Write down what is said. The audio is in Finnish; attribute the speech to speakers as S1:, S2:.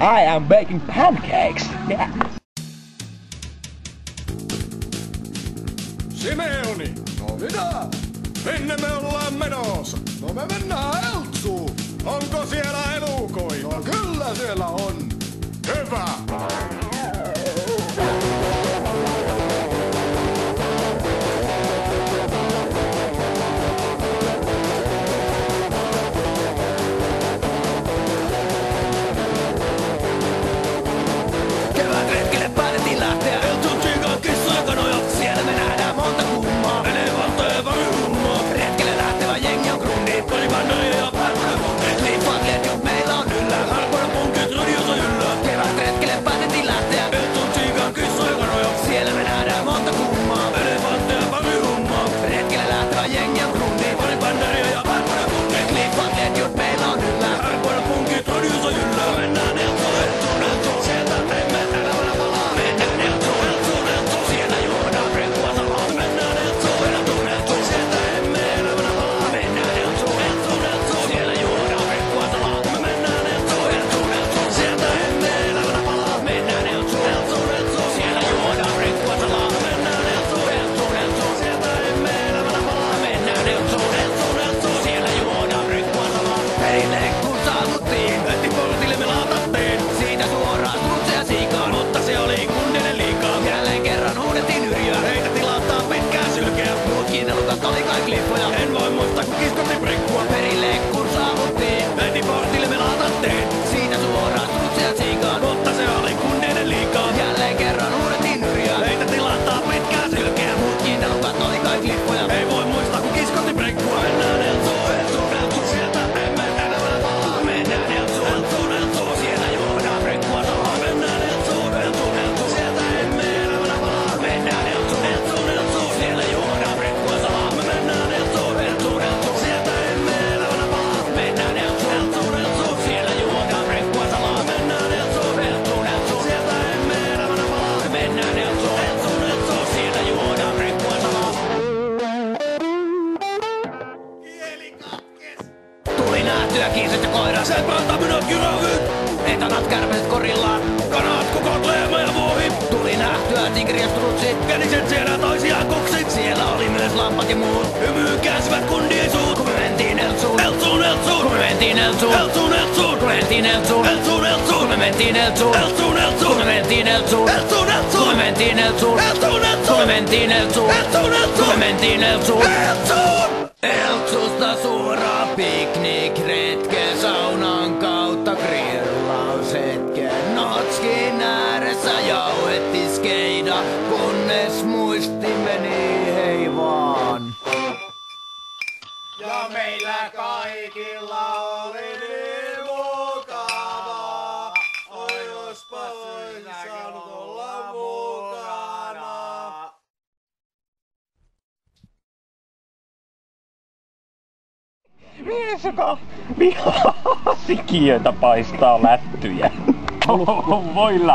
S1: I am baking pancakes. Yeah.
S2: Simeoni!
S3: No mitä?
S2: Minne me ollaan menossa?
S3: No me mennään Eltsuun.
S2: Onko siellä elukoita?
S3: No kyllä siellä on.
S2: Hyvä!
S4: Kevätretkelle päätettiin lähteä Eltsuun tsiikaan kissoja kanoja. Siellä me nähdään monta kummaa. Elefantteja varummaa. Retkelle lähtevä jengi on grundi. Paribandoja ja pärpärämunkit. Liiffat letjut meillä on yllä. Harpparapunkit radiossa yllä. Kevätretkelle päätettiin lähteä Eltsuun tsiikaan kissoja kanoja. Siellä me nähdään monta kummaa. Elefantteja varummaa. Retkelle lähtevä jengi on grundi. Paribandoja ja pärpärämunkit. Liiffat letjut meillä on yllä. Harpparapunkit radiossa yllä. Mennään Eltsuun, Eltsuun, Eltsuun. Sieltä emme elävänä palaa. Mennään Eltsuun, Eltsuun, Eltsuun. Siellä juodaan reppua salaa. Mennään Eltsuun, Eltsuun, Eltsuun. Sieltä emme elävänä palaa. Mennään Eltsuun, Eltsuun, Eltsuun. Siellä juodaan reppua salaa. Me mennään Eltsuun, Eltsuun, Eltsuun. Sieltä emme elävänä palaa. Mennään Eltsuun, Eltsuun, Eltsuun. Siellä juodaan reppua salaa. Me mennään Eltsuun, Eltsuun, Eltsuun. Sieltä emme elävänä palaa. Mennään Eltsuun, Eltsuun, Eltsuun. Siellä juodaan reppua salaa. Perille kun saavuttiin, heti portille me laatattiin. Siitä suoraan strutseja siikaan, mutta se oli kunnille liikaa. Jälleen kerran huudettiin yrjöä, heitä tilattaa pitkää sylkeä. Muut kiintelukat oli kai klippoja, en voi muistaa kun kiskotti prikkua. Perille kun saavuttiin, heti portille me laatattiin. Siitä suoraan strutseja siikaan, mutta se oli kunnille liikaa. Jälleen kerran huudettiin yrjöä, heitä tilattaa pitkää sylkeä. Muut kiintelukat oli kai klippoja, ei voi muistaa kun kiskotti prikkua. Mennään Eltsuun, Eltsuun, Eltsuun, sieltä emme elävänä palaa. Mennään Eltsuun, Eltsuun, Eltsuun, siellä juodaan reppua salaa. Mennään Eltsuun, Eltsuun, Eltsuun, sieltä emme elävänä palaa. Mennään Eltsuun, Eltsuun, Eltsuun, siellä juodaan reppua salaa. Me mennään Eltsuun, Eltsuun, Eltsuun, sieltä emme elävänä palaa. Mennään Eltsuun, Eltsuun, Eltsuun, siellä juodaan reppua salaa. Mennään Eltsuun, Eltsuun, Eltsuun, sieltä emme elävänä palaa. Me mennään Eltsuun, Eltsuun, Eltsuun, siellä juodaan reppua salaa. Tuli nähtyä kiiset ja koirat, sen pantaminat jyrävyt. Etanat kärpäset korillaan, kanat kukot leema ja vuohi. Tuli nähtyä tigri ja strutsit, kädiset siellä toisiaan kuksit. Siellä oli myös lampat ja muut, hymyyn käänsyvät kundien suut. Kun me mentiin Eltsuun, Eltsuun, Eltsuun. Kun me mentiin Eltsuun, Eltsuun, Eltsuun. Kun me mentiin Eltsuun, Eltsuun, Eltsuun. Kun me mentiin Eltsuun, Eltsuun, Eltsuun. Kun me mentiin Eltsuun, Eltsuun, Eltsuun. Kun me mentiin Eltsuun, Eltsuun, Eltsuun. Kun me mentiin Eltsuun, Eltsuun, Eltsuun. Kun me mentiin Eltsuun, Eltsuun. Eltsusta suora piknikretke saunan kautta grillaushetken. Notskin ääressä jauhetti skeida, kunnes muisti meni hei vaan.
S3: Ja meillä kaikilla oli niin mukavaa. Oi jospa olisi saanut olla mukana.
S1: Mies, joka vihaa sikiöitä paistaa lättyjä. Voi